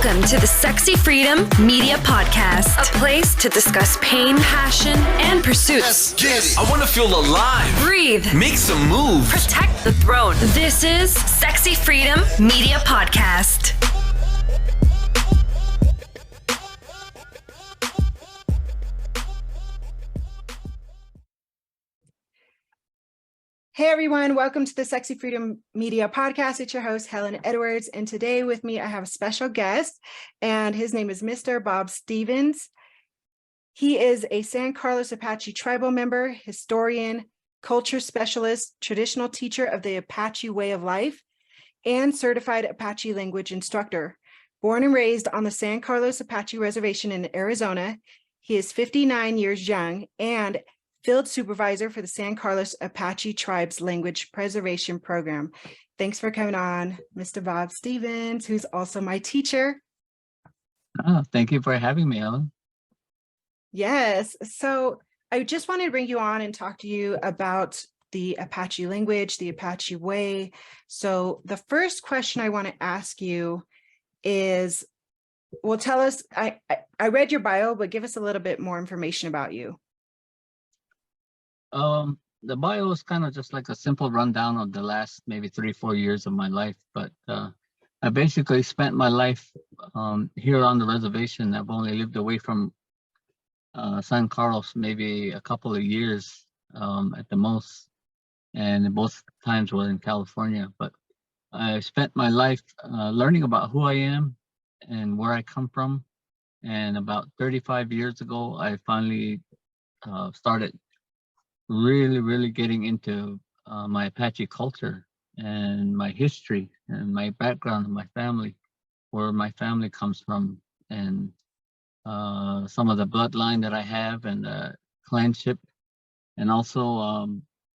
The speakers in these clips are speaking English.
Welcome to the Sexy Freedom Media Podcast, a place to discuss pain, passion, and pursuits. Let's get it. I want to feel alive. Breathe. Make some moves. Protect the throne. This is Sexy Freedom Media Podcast. Hey everyone, welcome to the Sexy Freedom Media Podcast. It's your host, Helen Edwards, and today with me I have a special guest, and his name is Mr. Bob Stevens. He is a San Carlos Apache tribal member, historian, culture specialist, traditional teacher of the Apache Way of life, and certified Apache language instructor. Born and raised on the San Carlos Apache Reservation in Arizona, he is 59 years young and Field Supervisor for the San Carlos Apache Tribe's Language Preservation Program. Thanks for coming on, Mr. Bob Stevens, who's also my teacher. Oh, thank you for having me, Ellen. Yes, so I just wanted to bring you on and talk to you about the Apache language, the Apache Way. So the first question I want to ask you is, well, tell us, I read your bio, but give us a little bit more information about you. The bio is kind of just like a simple rundown of the last maybe 3-4 years of my life, but I basically spent my life here on the reservation. I've only lived away from San Carlos maybe a couple of years at the most, and both times were in California. But I spent my life learning about who I am and where I come from, and about 35 years ago I finally started really getting into my Apache culture and my history and my background and my family, where my family comes from, and some of the bloodline that I have and the clanship. And also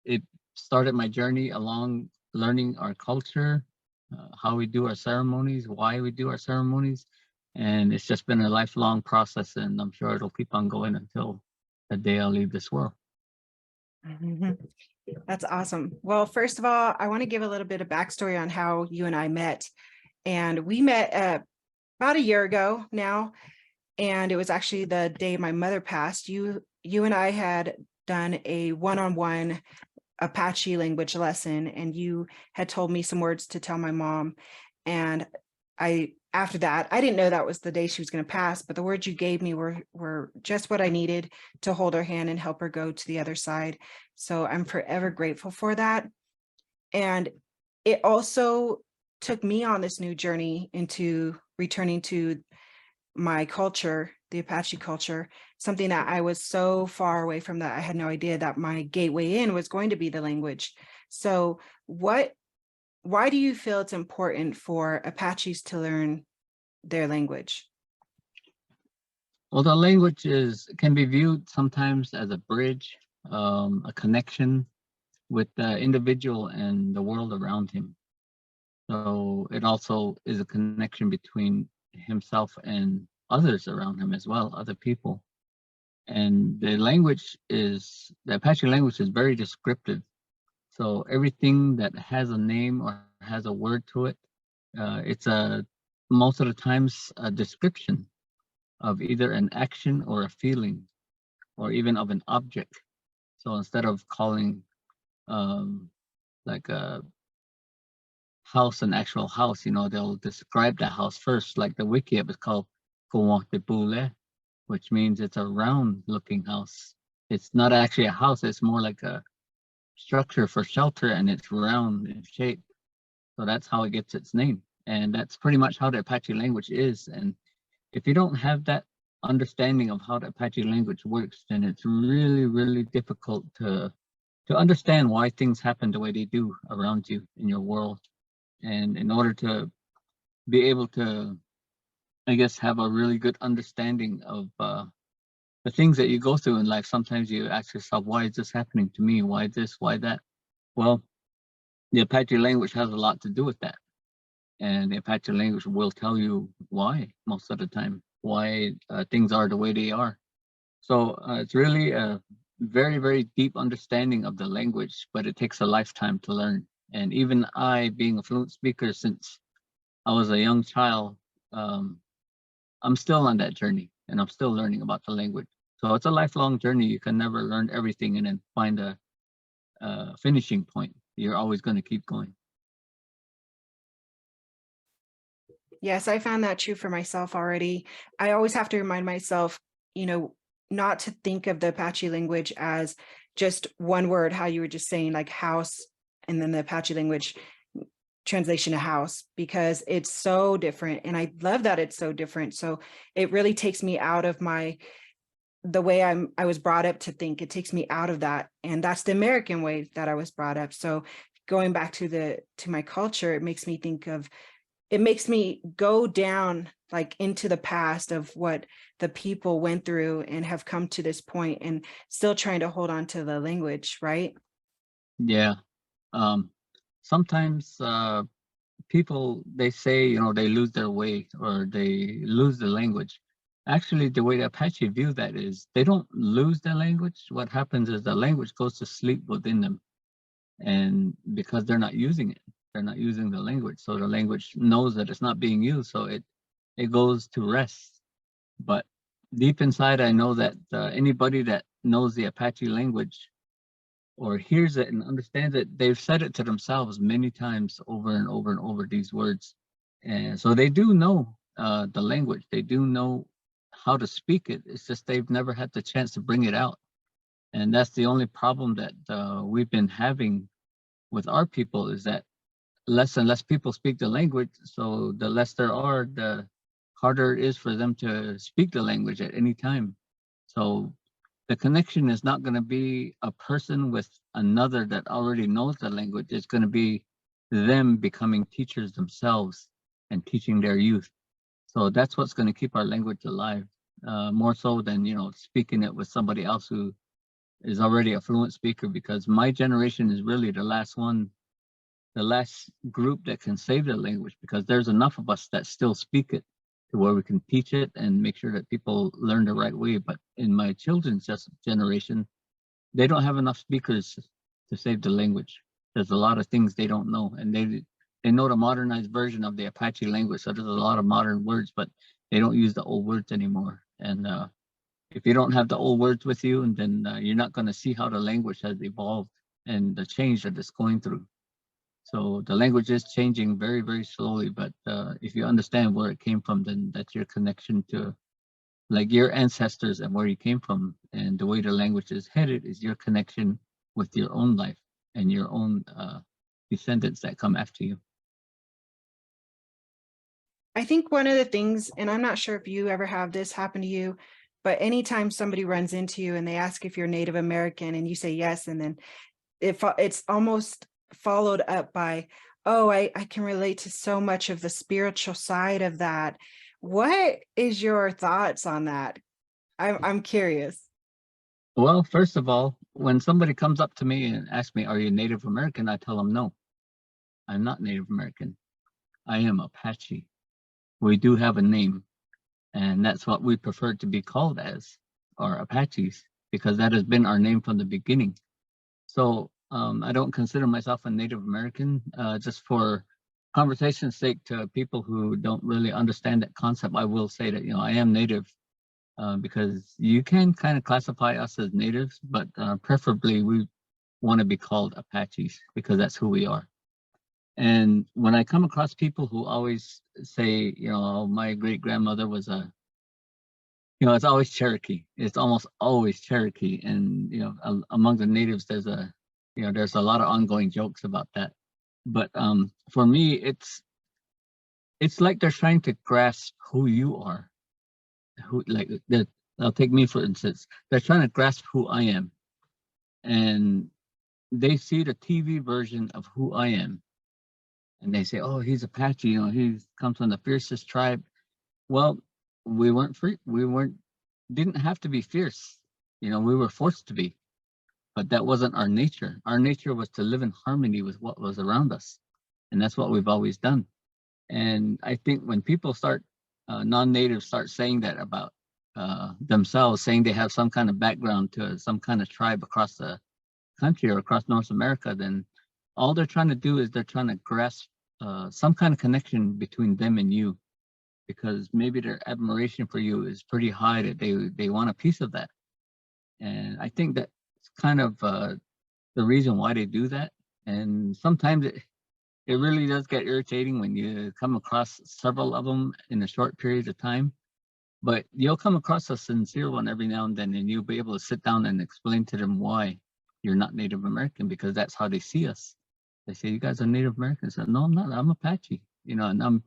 it started my journey along learning our culture, how we do our ceremonies, why we do our ceremonies. And it's just been a lifelong process, and I'm sure it'll keep on going until the day I leave this world. That's awesome. Well, first of all, I want to give a little bit of backstory on how you and I met. And we met about a year ago now, and it was actually the day my mother passed. You and I had done a one-on-one Apache language lesson, and you had told me some words to tell my mom. And after that, I didn't know that was the day she was going to pass, but the words you gave me were just what I needed to hold her hand and help her go to the other side. So I'm forever grateful for that. And it also took me on this new journey into returning to my culture, the Apache culture, something that I was so far away from that I had no idea that my gateway in was going to be the language. So why do you feel it's important for Apaches to learn their language? Well, the language can be viewed sometimes as a bridge, a connection with the individual and the world around him. So it also is a connection between himself and others around him as well, other people. And the Apache language is very descriptive. So everything that has a name or has a word to it, it's most of the times a description of either an action or a feeling, or even of an object. So instead of calling like a house an actual house, they'll describe the house first. Like the wiki is called Kowatepule, which means it's a round looking house. It's not actually a house, it's more like a structure for shelter, and it's round in shape. So that's how it gets its name. And that's pretty much how the Apache language is. And if you don't have that understanding of how the Apache language works, then it's really difficult to understand why things happen the way they do around you in your world. And in order to be able to, I guess, have a really good understanding of the things that you go through in life, sometimes you ask yourself, why is this happening to me? Why this? Why that? Well, the Apache language has a lot to do with that. And the Apache language will tell you why most of the time, why things are the way they are. So it's really a very deep understanding of the language, but it takes a lifetime to learn. And even I, being a fluent speaker since I was a young child, I'm still on that journey, and I'm still learning about the language. So it's a lifelong journey. You can never learn everything and then find a finishing point. You're always going to keep going. Yes, I found that true for myself already. I always have to remind myself, not to think of the Apache language as just one word, how you were just saying, like house, and then the Apache language translation to house, because it's so different. And I love that it's so different. So it really takes me out of the way I was brought up to think. It takes me out of that. And that's the American way that I was brought up. So going back to my culture, it makes me go down like into the past of what the people went through and have come to this point and still trying to hold on to the language, right? Yeah. Sometimes people, they say, they lose their way or they lose the language. Actually, the way the Apache view that is they don't lose their language. What happens is the language goes to sleep within them. And because they're not using it, they're not using the language. So the language knows that it's not being used. So it goes to rest. But deep inside, I know that anybody that knows the Apache language or hears it and understands it, they've said it to themselves many times over and over and over, these words. And so they do know the language. They do know how to speak it. It's just they've never had the chance to bring it out. And that's the only problem that we've been having with our people, is that less and less people speak the language. So the less there are, the harder it is for them to speak the language at any time. So the connection is not going to be a person with another that already knows the language. It's going to be them becoming teachers themselves and teaching their youth. So that's what's going to keep our language alive, more so than, speaking it with somebody else who is already a fluent speaker, because my generation is really the last group that can save the language, because there's enough of us that still speak it to where we can teach it and make sure that people learn the right way. But in my children's generation, they don't have enough speakers to save the language. There's a lot of things they don't know, and they know the modernized version of the Apache language. So there's a lot of modern words, but they don't use the old words anymore. And if you don't have the old words with you, and then you're not going to see how the language has evolved and the change that it's going through. So the language is changing very, very slowly. But if you understand where it came from, then that's your connection to like your ancestors and where you came from. And the way the language is headed is your connection with your own life and your own descendants that come after you. I think one of the things, and I'm not sure if you ever have this happen to you, but anytime somebody runs into you and they ask if you're Native American and you say yes, and then it's almost followed up by, oh, I can relate to so much of the spiritual side of that. What is your thoughts on that? I'm curious. Well, first of all, when somebody comes up to me and asks me, are you Native American? I tell them, no, I'm not Native American. I am Apache. We do have a name, and that's what we prefer to be called as, or Apaches, because that has been our name from the beginning. So I don't consider myself a Native American. Just for conversation's sake, to people who don't really understand that concept, I will say that, I am Native, because you can kind of classify us as natives, but preferably we want to be called Apaches because that's who we are. And when I come across people who always say, my great grandmother was it's always Cherokee. It's almost always Cherokee. And, among the natives, there's a lot of ongoing jokes about that. But for me, it's like they're trying to grasp who you are. I'll take me, for instance. They're trying to grasp who I am. And they see the TV version of who I am. And they say, oh, he's Apache, he comes from the fiercest tribe. Well, we weren't free. Didn't have to be fierce. We were forced to be, but that wasn't our nature. Our nature was to live in harmony with what was around us. And that's what we've always done. And I think when people non-natives start saying that about themselves, saying they have some kind of background to some kind of tribe across the country or across North America, then all they're trying to do is they're trying to grasp some kind of connection between them and you. because maybe their admiration for you is pretty high that they want a piece of that. And I think that's kind of the reason why they do that. And sometimes it really does get irritating when you come across several of them in a short period of time. But you'll come across a sincere one every now and then, and you'll be able to sit down and explain to them why you're not Native American, because that's how they see us. They say, "You guys are Native Americans." I said, "No, I'm not. I'm Apache." You know, and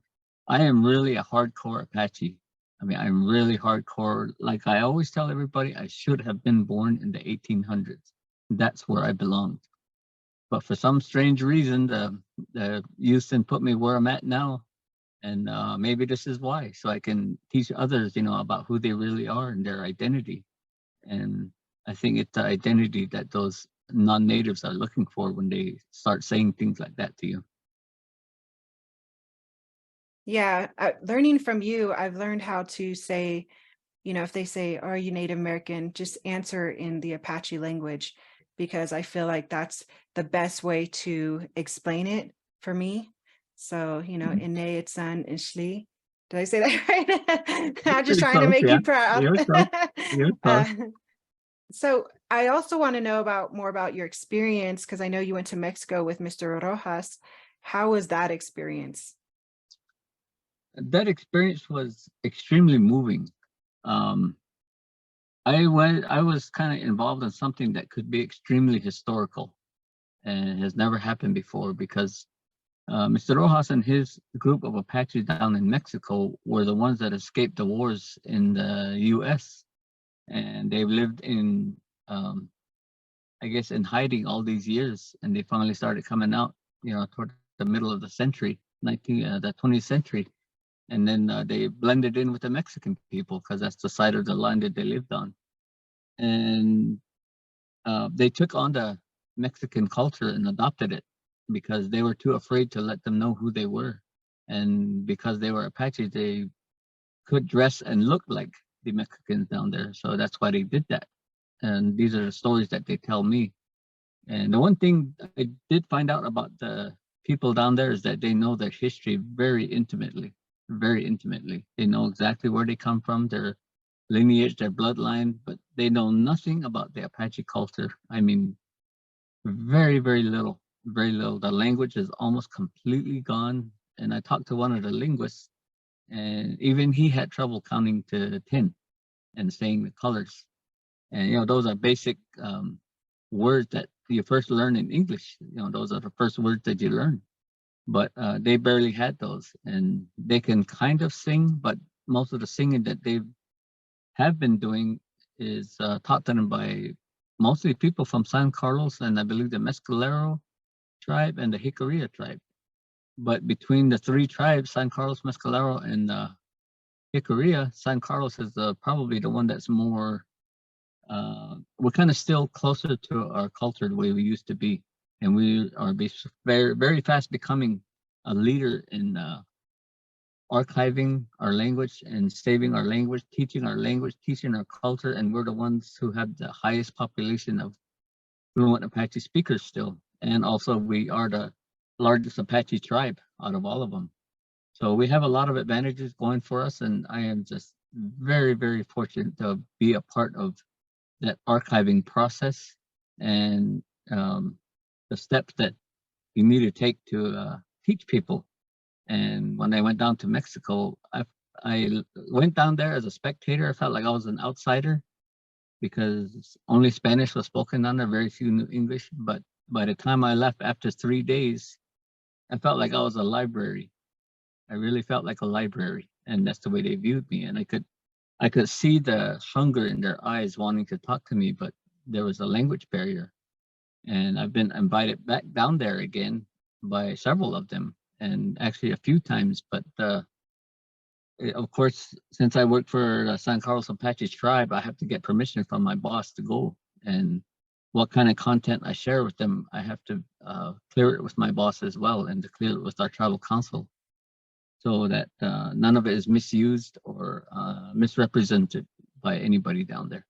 I am really a hardcore Apache. I mean, I'm really hardcore. Like I always tell everybody, I should have been born in the 1800s. That's where I belonged. But for some strange reason, the Houston put me where I'm at now. And maybe this is why, so I can teach others, you know, about who they really are and their identity. And I think it's the identity that those non-natives are looking for when they start saying things like that to you. Yeah, learning from you, I've learned how to say, you know, if they say, "Are you Native American?" just answer in the Apache language, because I feel like that's the best way to explain it for me. So, you know, Ine, Itsan, and Shli. Did I say that right? I'm just Pretty trying to close, make yeah. you proud. You're close. You're close. So I also want to know more about your experience, because I know you went to Mexico with Mr. Rojas. How was that experience? That experience was extremely moving. I was kind of involved in something that could be extremely historical and has never happened before, because Mr. Rojas and his group of Apaches down in Mexico were the ones that escaped the wars in the U.S. And they've lived in, I guess, in hiding all these years, and they finally started coming out, you know, toward the middle of the century, the 20th century, and then they blended in with the Mexican people because that's the side of the land that they lived on, and they took on the Mexican culture and adopted it because they were too afraid to let them know who they were, and because they were Apache, they could dress and look like the Mexicans down there, so that's why they did that. And these are the stories that they tell me. And the one thing I did find out about the people down there is that they know their history very intimately, very intimately. They know exactly where they come from, their lineage, their bloodline, but they know nothing about the Apache culture. I mean, very, very little, very little. The language is almost completely gone. And I talked to one of the linguists, and even he had trouble counting to 10 and saying the colors. And, you know, those are basic words that you first learn in English. You know, those are the first words that you learn. But they barely had those. And they can kind of sing, but most of the singing that they have been doing is taught to them by mostly people from San Carlos and I believe the Mescalero tribe and the Jicarilla tribe. But between the three tribes, San Carlos, Mescalero, and Jicarilla, San Carlos is probably the one that's more, we're kind of still closer to our culture the way we used to be. And we are very, very fast becoming a leader in archiving our language and saving our language, teaching our culture. And we're the ones who have the highest population of fluent Apache speakers still. And also we are the largest Apache tribe out of all of them. So we have a lot of advantages going for us. And I am just very, very fortunate to be a part of that archiving process and the steps that you need to take to teach people. And when I went down to Mexico, I went down there as a spectator. I felt like I was an outsider because only Spanish was spoken down there, very few knew English. But by the time I left after 3 days, I felt like I was a library. I really felt like a library, and that's the way they viewed me. And I could see the hunger in their eyes wanting to talk to me, but there was a language barrier. And I've been invited back down there again by several of them, and actually a few times. But of course, since I work for the San Carlos Apache tribe, I have to get permission from my boss to go. And what kind of content I share with them, I have to clear it with my boss as well, and to clear it with our tribal council, so that none of it is misused or misrepresented by anybody down there.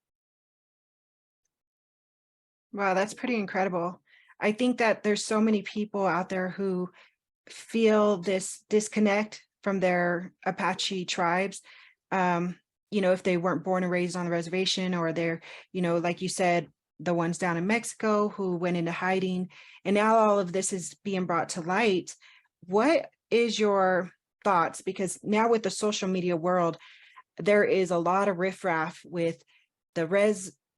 Wow, that's pretty incredible. I think that there's so many people out there who feel this disconnect from their Apache tribes. If they weren't born and raised on the reservation, or they're, like you said, the ones down in Mexico who went into hiding, and now all of this is being brought to light. What is your thoughts? Because now with the social media world, there is a lot of riffraff with the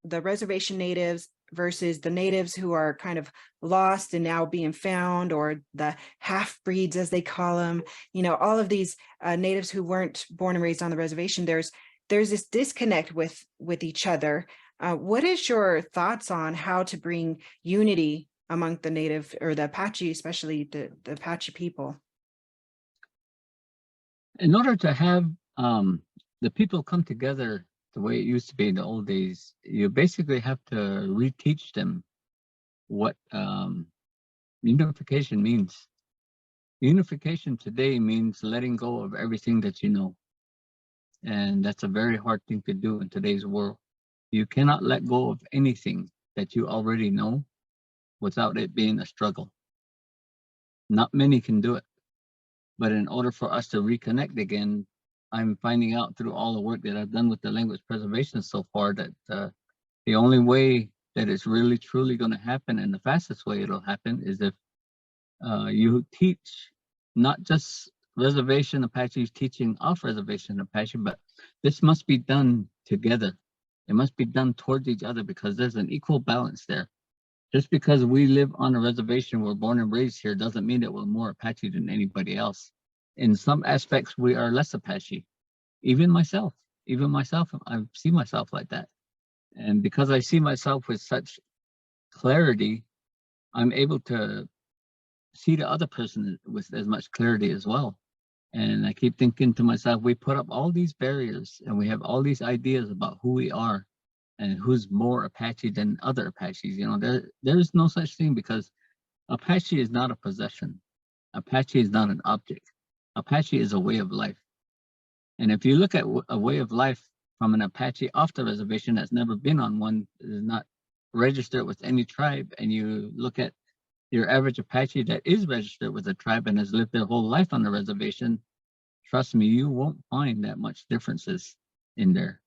reservation natives versus the natives who are kind of lost and now being found, or the half breeds, as they call them. All of these natives who weren't born and raised on the reservation, there's this disconnect with each other. What is your thoughts on how to bring unity among the native, or the Apache, especially the Apache people? In order to have the people come together the way it used to be in the old days, you basically have to reteach them what unification means. Unification today means letting go of everything that you know. And that's a very hard thing to do in today's world. You cannot let go of anything that you already know without it being a struggle. Not many can do it. But in order for us to reconnect again, I'm finding out through all the work that I've done with the language preservation so far that the only way that it's really truly going to happen, and the fastest way it'll happen, is if you teach not just reservation Apaches teaching off reservation Apache, but this must be done together. It must be done towards each other, because there's an equal balance there. Just because we live on a reservation, we're born and raised here, doesn't mean that we're more Apache than anybody else. In some aspects, we are less Apache. Even myself, I see myself like that. And because I see myself with such clarity, I'm able to see the other person with as much clarity as well. And I keep thinking to myself, we put up all these barriers and we have all these ideas about who we are and who's more Apache than other Apaches. There is no such thing, because Apache is not a possession. Apache is not an object. Apache is a way of life. And if you look at a way of life from an Apache off the reservation that's never been on one, is not registered with any tribe, and you look at your average Apache that is registered with a tribe and has lived their whole life on the reservation, trust me, you won't find that much differences in there.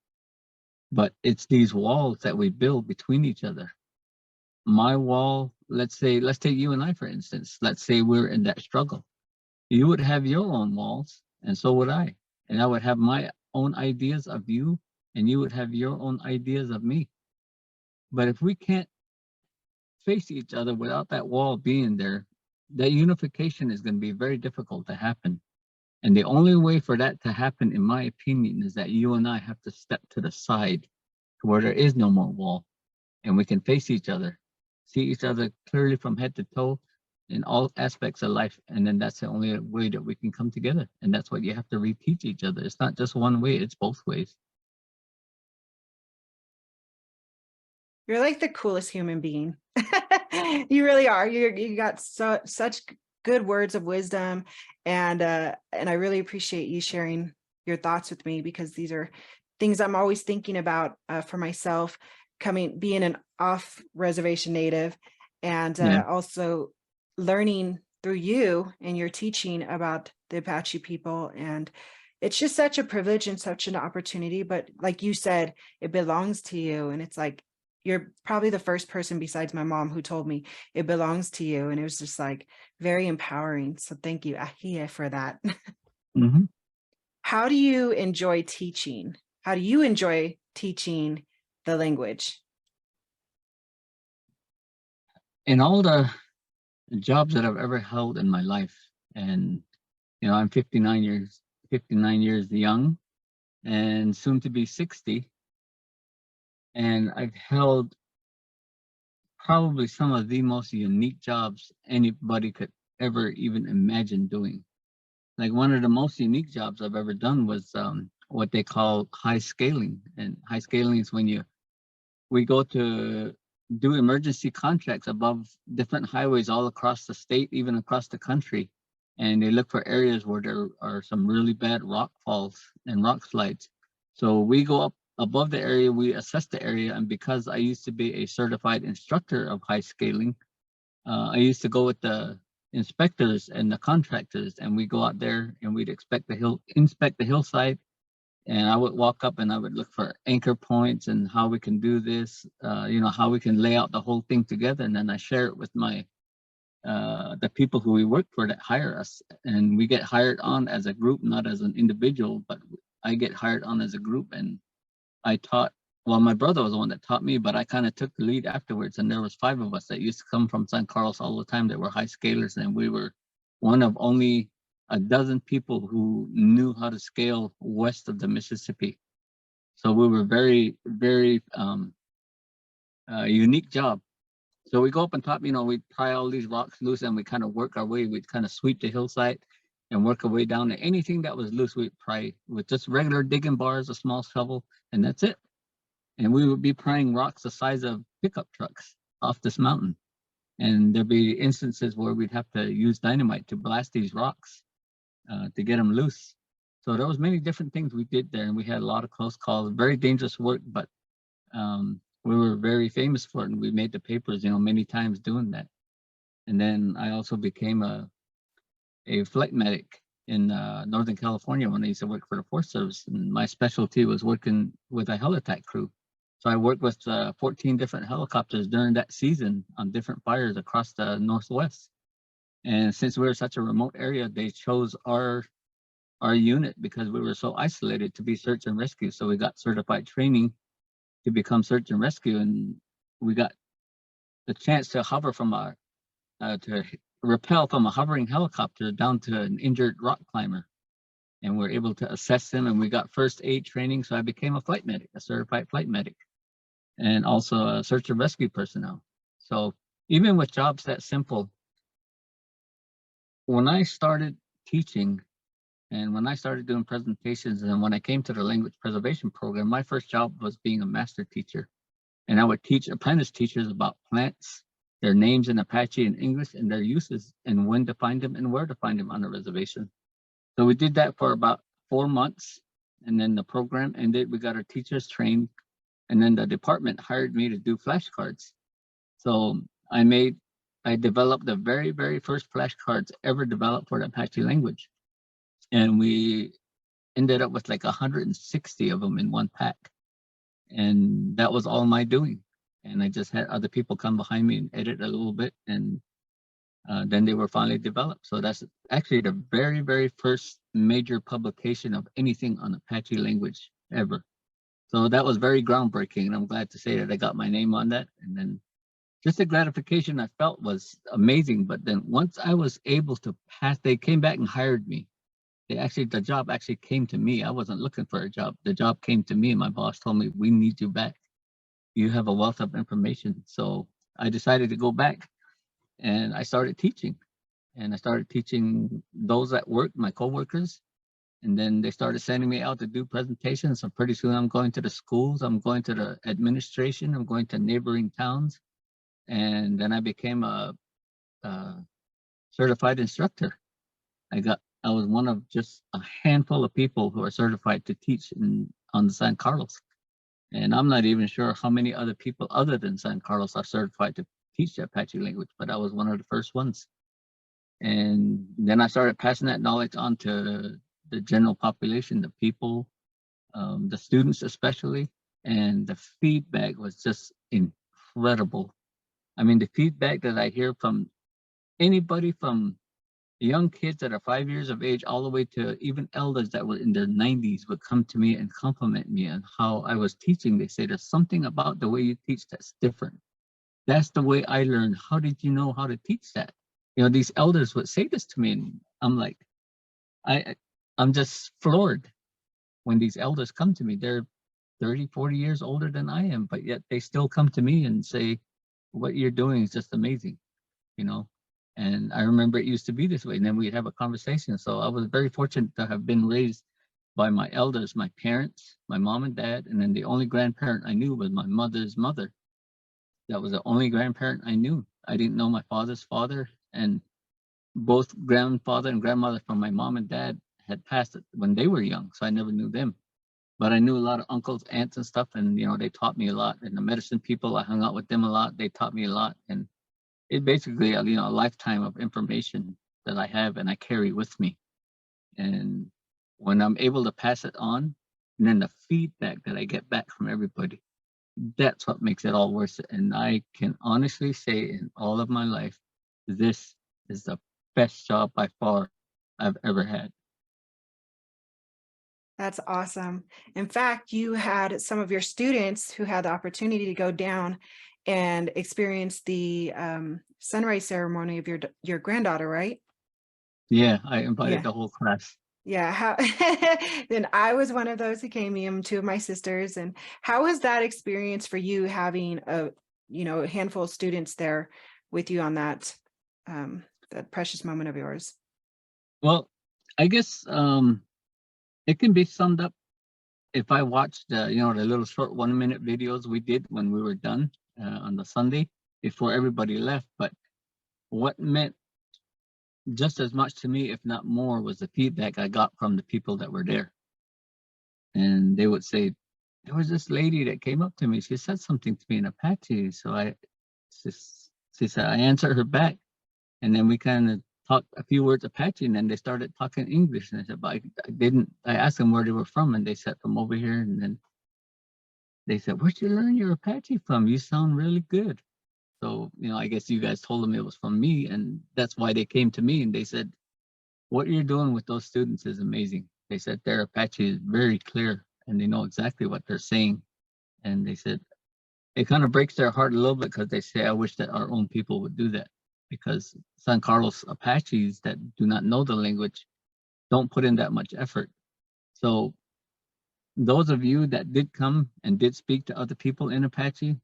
But it's these walls that we build between each other. My wall, let's take you and I, for instance. Let's say we're in that struggle. You would have your own walls, and so would I. And I would have my own ideas of you, and you would have your own ideas of me. But if we can't face each other without that wall being there, that unification is going to be very difficult to happen. And the only way for that to happen, in my opinion, is that you and I have to step to the side to where there is no more wall, and we can face each other, see each other clearly from head to toe in all aspects of life. And then that's the only way that we can come together. And that's what you have to reteach each other. It's not just one way, it's both ways. You're like the coolest human being. You really are. You got such good words of wisdom, and I really appreciate you sharing your thoughts with me, because these are things I'm always thinking about for myself, being an off reservation native, and also learning through you and your teaching about the Apache people. And it's just such a privilege and such an opportunity. But like you said, it belongs to you, and it's like, you're probably the first person besides my mom who told me it belongs to you. And it was just like very empowering. So thank you, Ahia, for that. Mm-hmm. How do you enjoy teaching? How do you enjoy teaching the language? In all the jobs that I've ever held in my life, and I'm 59 years young and soon to be 60. And I've held probably some of the most unique jobs anybody could ever even imagine doing. Like, one of the most unique jobs I've ever done was what they call high scaling. And high scaling is when we go to do emergency contracts above different highways all across the state, even across the country. And they look for areas where there are some really bad rock falls and rock slides. So we go up above the area, we assess the area, and because I used to be a certified instructor of high scaling, I used to go with the inspectors and the contractors, and we go out there and we'd inspect the hillside. And I would walk up and I would look for anchor points and how we can do this, how we can lay out the whole thing together. And then I share it with the people who we work for that hire us. And we get hired on as a group, not as an individual, but I get hired on as a group. And I taught, well, my brother was the one that taught me, but I kind of took the lead afterwards. And there was 5 of us that used to come from San Carlos all the time that were high scalers. And we were one of only a dozen people who knew how to scale west of the Mississippi. So we were very, very unique job. So we go up on top, we'd pry all these rocks loose and we kind of work our way. We'd kind of sweep the hillside and work our way down to anything that was loose. We'd pry with just regular digging bars, a small shovel, and that's it. And we would be prying rocks the size of pickup trucks off this mountain. And there'd be instances where we'd have to use dynamite to blast these rocks to get them loose. So there was many different things we did there, and we had a lot of close calls, very dangerous work, but we were very famous for it, and we made the papers, many times doing that. And then I also became a flight medic in Northern California when I used to work for the Forest Service, and my specialty was working with a heli-tac crew. So I worked with 14 different helicopters during that season on different fires across the Northwest. And since we were such a remote area, they chose our unit because we were so isolated to be search and rescue. So we got certified training to become search and rescue, and we got the chance to hover from to rappel from a hovering helicopter down to an injured rock climber. And we're able to assess them, and we got first aid training. So I became a flight medic, a certified flight medic, and also a search and rescue personnel. So even with jobs that simple, when I started teaching and when I started doing presentations and when I came to the language preservation program, my first job was being a master teacher. And I would teach apprentice teachers about plants, their names in Apache and English, and their uses, and when to find them and where to find them on the reservation. So we did that for about 4 months, and then the program ended. We got our teachers trained, and then the department hired me to do flashcards. So I developed the very, very first flashcards ever developed for the Apache language. And we ended up with like 160 of them in one pack. And that was all my doing. And I just had other people come behind me and edit a little bit, and then they were finally developed. So that's actually the very, very first major publication of anything on Apache language ever. So that was very groundbreaking, and I'm glad to say that I got my name on that. And then just the gratification I felt was amazing. But then once I was able to pass, they came back and hired me. The job actually came to me. I wasn't looking for a job. The job came to me, and my boss told me, "We need you back. You have a wealth of information." So I decided to go back, and I started teaching. And I started teaching those at work, my coworkers. And then they started sending me out to do presentations. So pretty soon I'm going to the schools, I'm going to the administration, I'm going to neighboring towns. And then I became a certified instructor. I was one of just a handful of people who are certified to teach on the San Carlos. And I'm not even sure how many other people other than San Carlos are certified to teach the Apache language, but I was one of the first ones. And then I started passing that knowledge on to the general population, the people, the students especially, and the feedback was just incredible. I mean, the feedback that I hear from anybody from young kids that are 5 years of age all the way to even elders that were in their 90s would come to me and compliment me on how I was teaching. They say, "There's something about the way you teach that's different. That's the way I learned. How did you know how to teach that?" These elders would say this to me, and I'm like, I'm just floored when these elders come to me. They're 30, 40 years older than I am, but yet they still come to me and say, "What you're doing is just amazing," And I remember it used to be this way, and then we'd have a conversation. So I was very fortunate to have been raised by my elders, my parents, my mom and dad, and then the only grandparent I knew was my mother's mother. That was the only grandparent I knew. I didn't know my father's father, and both grandfather and grandmother from my mom and dad had passed when they were young, so I never knew them. But I knew a lot of uncles, aunts, and stuff, and they taught me a lot. And the medicine people, I hung out with them a lot. They taught me a lot, and it basically, you know, a lifetime of information that I have and I carry with me. And when I'm able to pass it on, and then the feedback that I get back from everybody, that's what makes it all worth it. And I can honestly say in all of my life, this is the best job by far I've ever had. That's awesome. In fact, you had some of your students who had the opportunity to go down and experience the sunrise ceremony of your granddaughter, right? Yeah, I invited Yeah. the whole class. Yeah. How then I was one of those who came in, two of my sisters. And how was that experience for you having a handful of students there with you on that precious moment of yours? Well, I guess it can be summed up if I watched the little short 1 minute videos we did when we were done on the Sunday before everybody left. But what meant just as much to me, if not more, was the feedback I got from the people that were there. And they would say, there was this lady that came up to me. She said something to me in Apache. So she said, I answered her back. And then we kind of talked a few words Apache, and then they started talking English. And I said, but I didn't, I asked them where they were from, and they said from over here. And then they said, where'd you learn your Apache from? You sound really good. So, I guess you guys told them it was from me, and that's why they came to me and they said, what you're doing with those students is amazing. They said their Apache is very clear and they know exactly what they're saying. And they said it kind of breaks their heart a little bit because they say, I wish that our own people would do that, because San Carlos Apaches that do not know the language don't put in that much effort. So those of you that did come and did speak to other people in Apache,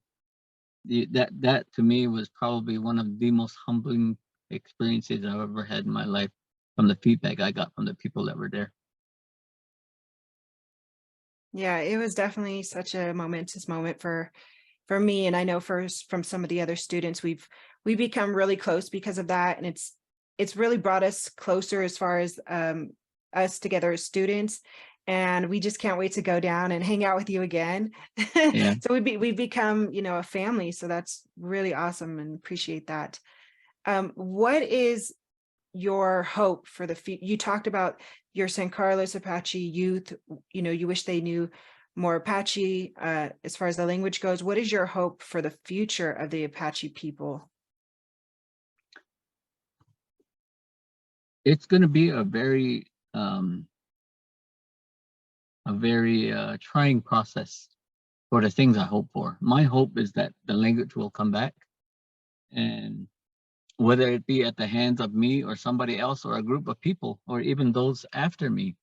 that to me was probably one of the most humbling experiences I've ever had in my life, from the feedback I got from the people that were there. Yeah, it was definitely such a momentous moment for me, and I know from some of the other students, we become really close because of that, and it's really brought us closer as far as us together as students, and we just can't wait to go down and hang out with you again. Yeah. So we become a family, so that's really awesome and appreciate that. What is your hope for the future? You talked about your San Carlos Apache youth, you wish they knew more Apache as far as the language goes. What is your hope for the future of the Apache people? It's going to be a very trying process for the things I hope for. My hope is that the language will come back, and whether it be at the hands of me or somebody else or a group of people or even those after me,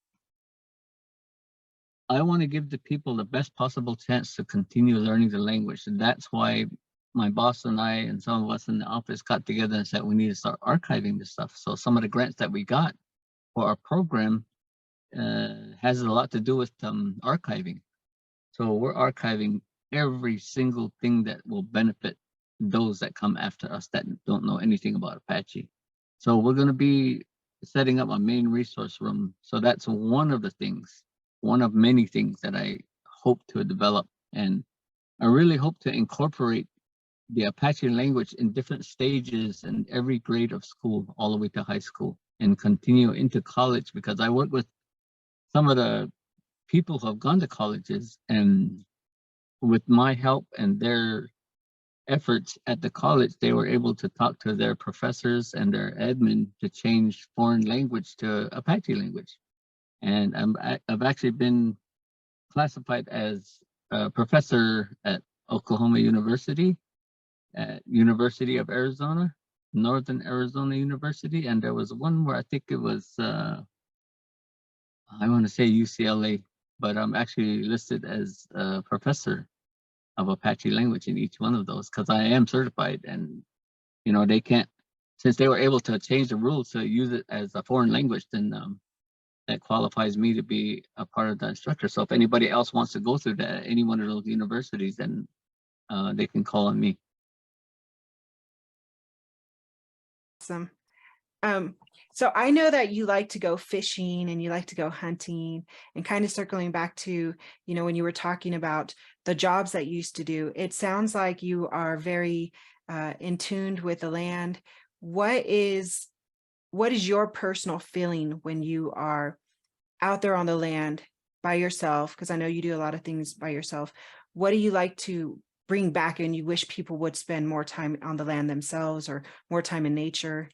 I want to give the people the best possible chance to continue learning the language. And that's why my boss and I and some of us in the office got together and said we need to start archiving this stuff. So some of the grants that we got for our program has a lot to do with archiving. So we're archiving every single thing that will benefit those that come after us that don't know anything about Apache. So we're going to be setting up a main resource room. So that's one of the things, one of many things that I hope to develop. And I really hope to incorporate the Apache language in different stages in every grade of school, all the way to high school, and continue into college, because I work with some of the people who have gone to colleges, and with my help and their efforts at the college, they were able to talk to their professors and their admin to change foreign language to Apache language. And I've actually been classified as a professor at Oklahoma University, at University of Arizona, Northern Arizona University, and there was one where I think it was, I want to say UCLA, but I'm actually listed as a professor of Apache language in each one of those, because I am certified. And they can't, since they were able to change the rules to use it as a foreign language, then that qualifies me to be a part of the instructor. So if anybody else wants to go through that at any one of those universities, then they can call on me. Awesome. So I know that you like to go fishing and you like to go hunting, and kind of circling back to, when you were talking about the jobs that you used to do, it sounds like you are very in tuned with the land. What is your personal feeling when you are out there on the land by yourself? Because I know you do a lot of things by yourself. What do you like to bring back and you wish people would spend more time on the land themselves or more time in nature?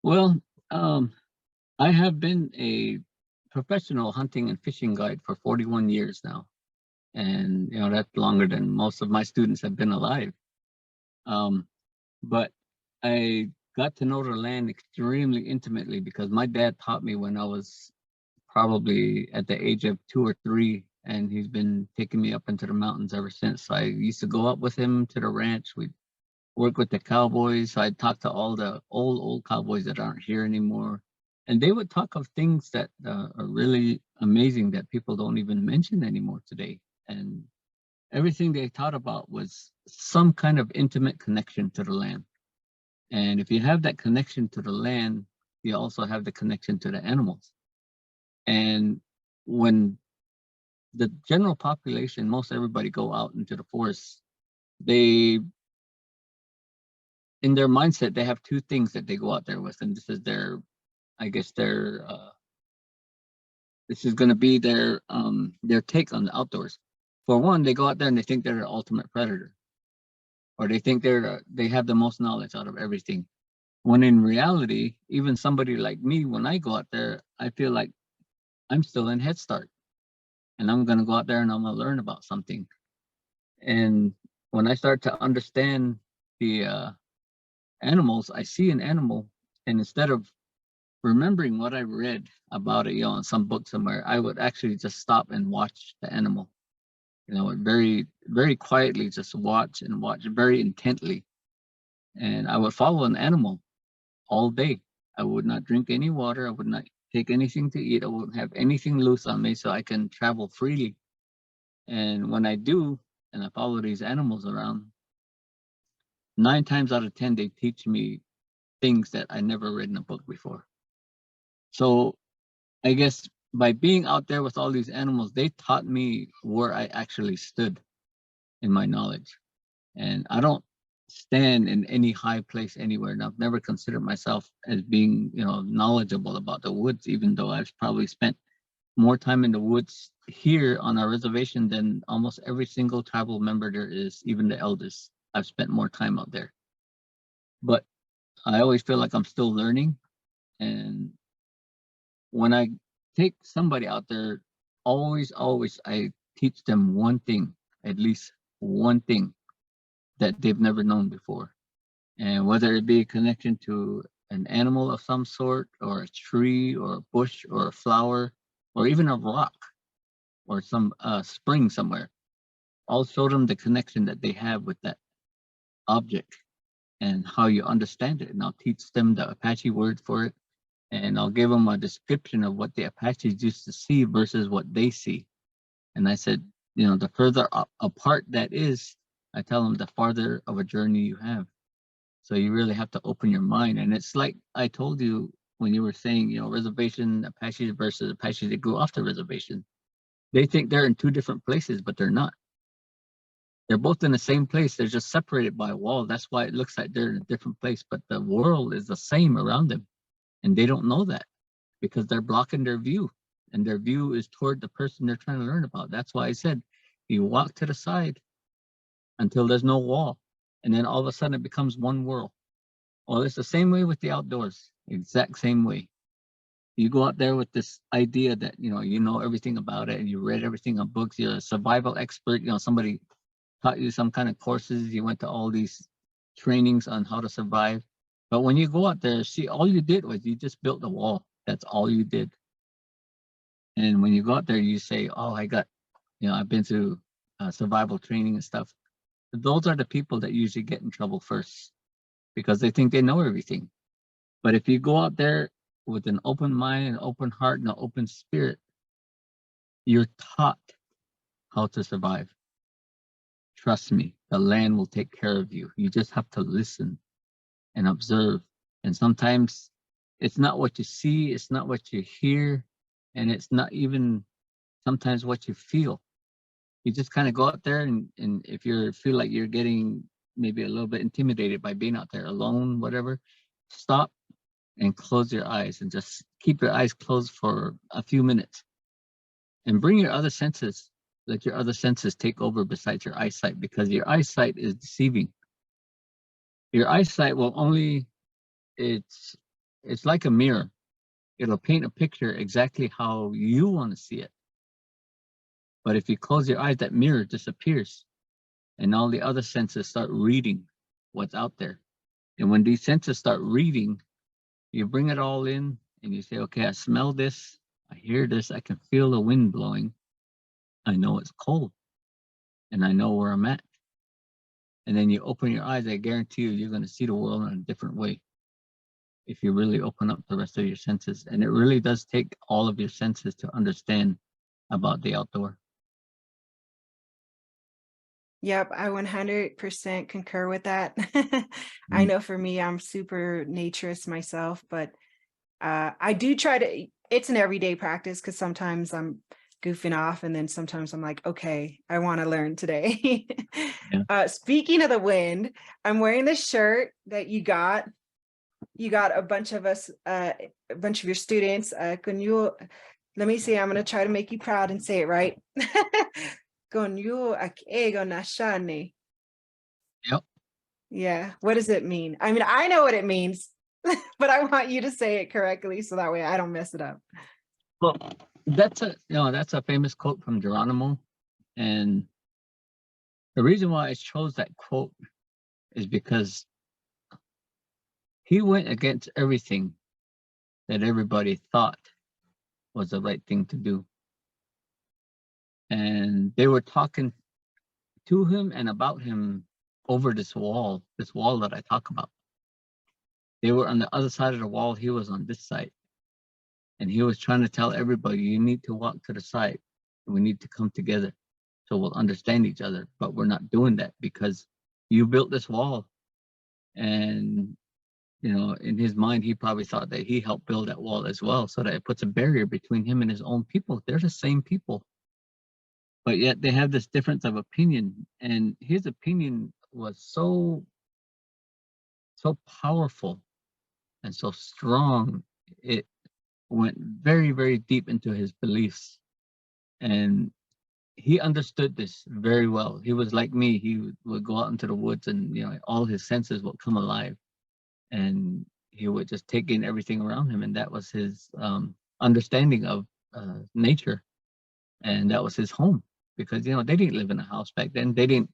Well, I have been a professional hunting and fishing guide for 41 years now. And, that's longer than most of my students have been alive. But I got to know the land extremely intimately because my dad taught me when I was probably at the age of 2 or 3, and he's been taking me up into the mountains ever since. So I used to go up with him to the ranch. We'd work with the cowboys. So I'd talk to all the old cowboys that aren't here anymore. And they would talk of things that are really amazing that people don't even mention anymore today. And everything they taught about was some kind of intimate connection to the land. And if you have that connection to the land, you also have the connection to the animals. And when the general population, most everybody go out into the forest, in their mindset, they have two things that they go out there with. And this is this is going to be their take on the outdoors. For one, they go out there and they think they're the ultimate predator, or they think they have the most knowledge out of everything. When in reality, even somebody like me, when I go out there, I feel like I'm still in Head Start, and I'm going to go out there and I'm going to learn about something. And when I start to understand the animals, I see an animal, and instead of remembering what I read about it, in some book somewhere, I would actually just stop and watch the animal. Very, very quietly, just watch and watch very intently. And I would follow an animal all day. I would not drink any water. I would not take anything to eat. I wouldn't have anything loose on me so I can travel freely. And when I do, and I follow these animals around, 9 times out of 10, they teach me things that I never read in a book before. So I guess by being out there with all these animals, they taught me where I actually stood in my knowledge. And I don't stand in any high place anywhere. And I've never considered myself as being, knowledgeable about the woods, even though I've probably spent more time in the woods here on our reservation than almost every single tribal member there is, even the eldest. I've spent more time out there. But I always feel like I'm still learning. And when I take somebody out there, always, I teach them one thing, at least one thing that they've never known before. And whether it be a connection to an animal of some sort, or a tree, or a bush, or a flower, or even a rock, or some spring somewhere, I'll show them the connection that they have with that object and how you understand it. And I'll teach them the Apache word for it. And I'll give them a description of what the Apaches used to see versus what they see. And I said, the further apart that is, I tell them the farther of a journey you have. So you really have to open your mind. And it's like I told you when you were saying, reservation Apaches versus Apaches that grew off the reservation. They think they're in two different places, but they're not. They're both in the same place. They're just separated by a wall. That's why it looks like they're in a different place, but the world is the same around them. And they don't know that because they're blocking their view, and their view is toward the person they're trying to learn about. That's why I said, you walk to the side until there's no wall. And then all of a sudden it becomes one world. Well, it's the same way with the outdoors, exact same way. You go out there with this idea that, you know everything about it, and you read everything on books. You're a survival expert. Somebody taught you some kind of courses. You went to all these trainings on how to survive. But when you go out there, see, all you did was you just built a wall. That's all you did. And when you go out there, you say, oh, I've been through survival training and stuff. Those are the people that usually get in trouble first because they think they know everything. But if you go out there with an open mind, an open heart, and an open spirit, you're taught how to survive. Trust me, the land will take care of you. You just have to listen and observe. And sometimes it's not what you see, it's not what you hear, and it's not even sometimes what you feel. You just kind of go out there, and if you feel like you're getting maybe a little bit intimidated by being out there alone, whatever, stop and close your eyes and just keep your eyes closed for a few minutes and bring your other senses, let your other senses take over besides your eyesight, because your eyesight is deceiving. Your eyesight will only, it's like a mirror. It'll paint a picture exactly how you want to see it. But if you close your eyes, that mirror disappears and all the other senses start reading what's out there. And when these senses start reading, you bring it all in and you say, okay, I smell this, I hear this, I can feel the wind blowing. I know it's cold and I know where I'm at. And then you open your eyes, I guarantee you, you're going to see the world in a different way if you really open up the rest of your senses. And it really does take all of your senses to understand about the outdoor. Yep, I 100% concur with that. I know for me, I'm super naturist myself, but I do try to, it's an everyday practice because sometimes I'm goofing off and then sometimes I'm like, okay, I want to learn today. Speaking of the wind, I'm wearing this shirt that you got a bunch of us, a bunch of your students. Can you, let me see, I'm going to try to make you proud and say it right. Yep. Yeah. What does it mean? I mean, I know what it means, but I want you to say it correctly so that way I don't mess it up. Well, that's a famous quote from Geronimo. And the reason why I chose that quote is because he went against everything that everybody thought was the right thing to do. And they were talking to him and about him over this wall that I talk about. They were on the other side of the wall. He was on this side. And he was trying to tell everybody, you need to walk to the side. We need to come together so we'll understand each other. But we're not doing that because you built this wall. And, in his mind, he probably thought that he helped build that wall as well, so that it puts a barrier between him and his own people. They're the same people. But yet they have this difference of opinion. And his opinion was so powerful and so strong. It went very, very deep into his beliefs. And he understood this very well. He was like me. He would go out into the woods and, all his senses would come alive. And he would just take in everything around him. And that was his understanding of nature. And that was his home. Because, they didn't live in a house back then. They didn't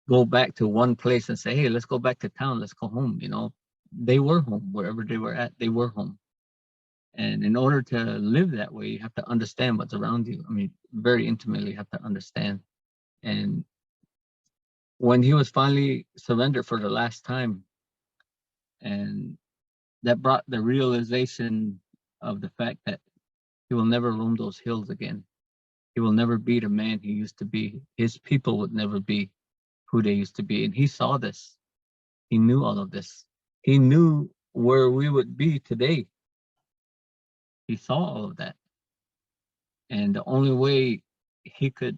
go back to one place and say, hey, let's go back to town. Let's go home. They were home. Wherever they were at, they were home. And in order to live that way, you have to understand what's around you. I mean, very intimately, you have to understand. And when he was finally surrendered for the last time, and that brought the realization of the fact that he will never roam those hills again. He will never be the man he used to be. His people would never be who they used to be. And he saw this. He knew all of this. He knew where we would be today. He saw all of that. And the only way he could,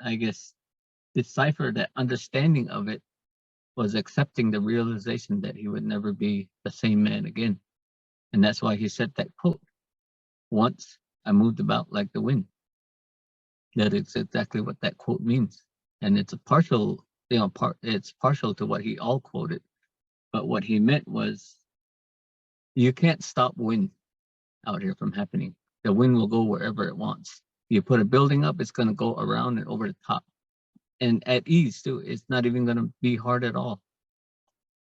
I guess, decipher that understanding of it was accepting the realization that he would never be the same man again. And that's why he said that quote, once I moved about like the wind. That is exactly what that quote means. And it's a partial, it's partial to what he all quoted. But what he meant was, you can't stop wind out here from happening. The wind will go wherever it wants. You put a building up, it's going to go around and over the top. And at ease too. It's not even going to be hard at all.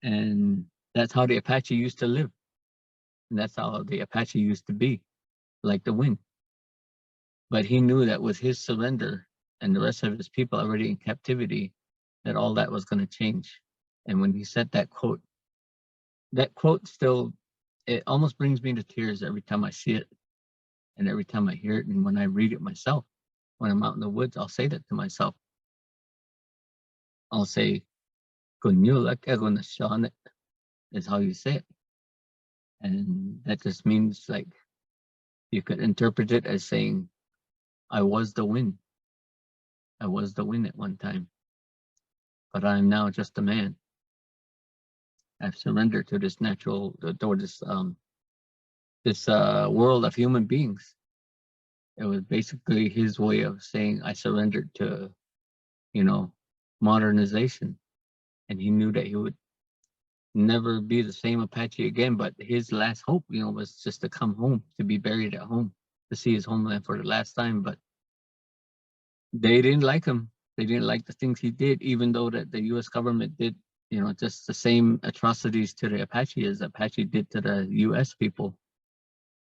And that's how the Apache used to live. And that's how the Apache used to be, like the wind. But he knew that with his surrender and the rest of his people already in captivity, that all that was going to change. And when he said that quote still, it almost brings me to tears every time I see it and every time I hear it. And when I read it myself, when I'm out in the woods, I'll say that to myself. I'll say, is how you say it. And that just means, like, you could interpret it as saying, I was the wind. I was the wind at one time, but I am now just a man. I've surrendered to this natural, to this world of human beings. It was basically his way of saying, I surrendered to, modernization. And he knew that he would never be the same Apache again, but his last hope, was just to come home, to be buried at home, to see his homeland for the last time. But they didn't like him. They didn't like the things he did, even though that the U.S. government did, just the same atrocities to the Apache as Apache did to the U.S. people.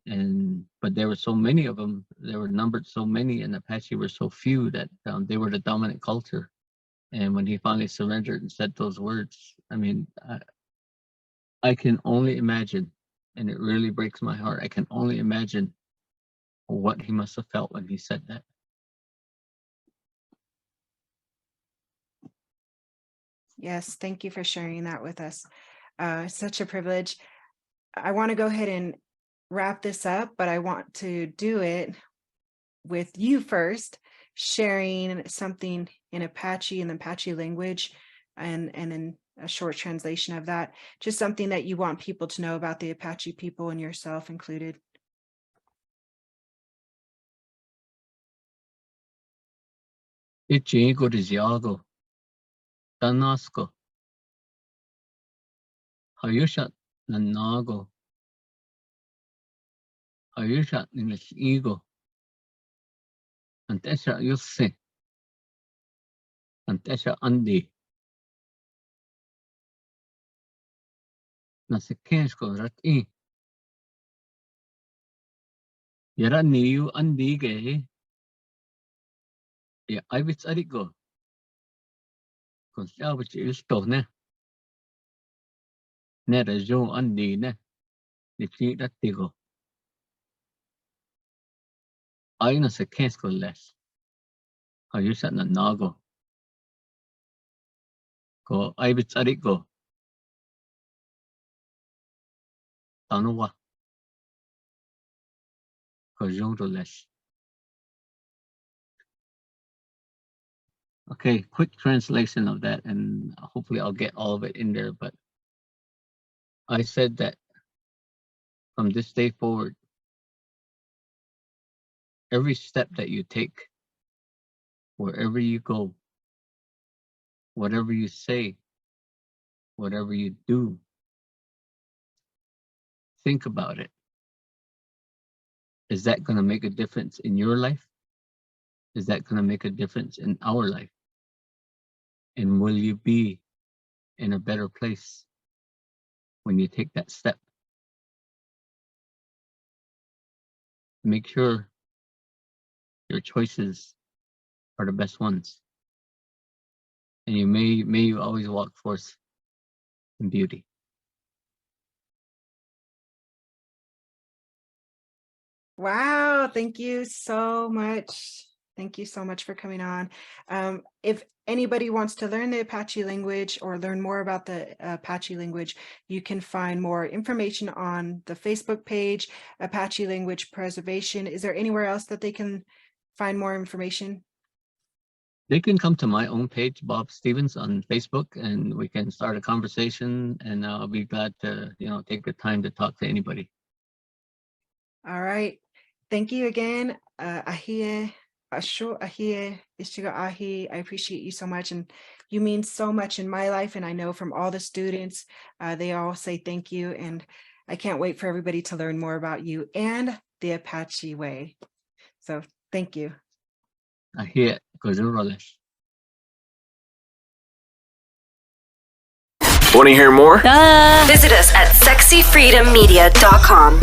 But there were so many of them. There were numbered so many, and Apache were so few that they were the dominant culture. And when he finally surrendered and said those words, I mean, I can only imagine, and it really breaks my heart. I can only imagine what he must have felt when he said that. Yes, thank you for sharing that with us. Such a privilege. I want to go ahead and wrap this up, but I want to do it with you first, sharing something in Apache, in the Apache language, and then a short translation of that, just something that you want people to know about the Apache people and yourself included. Ichigo Diziago, Danasko, Hayushat Nanago, Hayushat Nilashigo, Antesha Yuse, Antesha Andi, Nasekensko Rati, Yara Niu Andige, Ya Ibits Arigo, Consalvich Ilstone, Nera Jo Andi, ne, the Chi Ratigo. Aina Sekensko less. Hayushat Nanago. Ko Ibits Arigo. Tanawa. Ko Jondo less. Okay, quick translation of that, and hopefully I'll get all of it in there. But I said that from this day forward, every step that you take, wherever you go, whatever you say, whatever you do, think about it. Is that going to make a difference in your life? Is that going to make a difference in our life? And will you be in a better place when you take that step? Make sure your choices are the best ones. And may you always walk forth in beauty. Wow, thank you so much. Thank you so much for coming on. If anybody wants to learn the Apache language or learn more about the Apache language, you can find more information on the Facebook page, Apache Language Preservation. Is there anywhere else that they can find more information? They can come to my own page, Bob Stevens, on Facebook, and we can start a conversation, and I'll be glad to, take the time to talk to anybody. All right. Thank you again. Ahie, Asho Ahie, Ishiga Ahi. I appreciate you so much. And you mean so much in my life. And I know from all the students, they all say thank you. And I can't wait for everybody to learn more about you and the Apache Way. So thank you. Ahie, Gozurales. Want to hear more? Visit us at SexyFreedomMedia.com.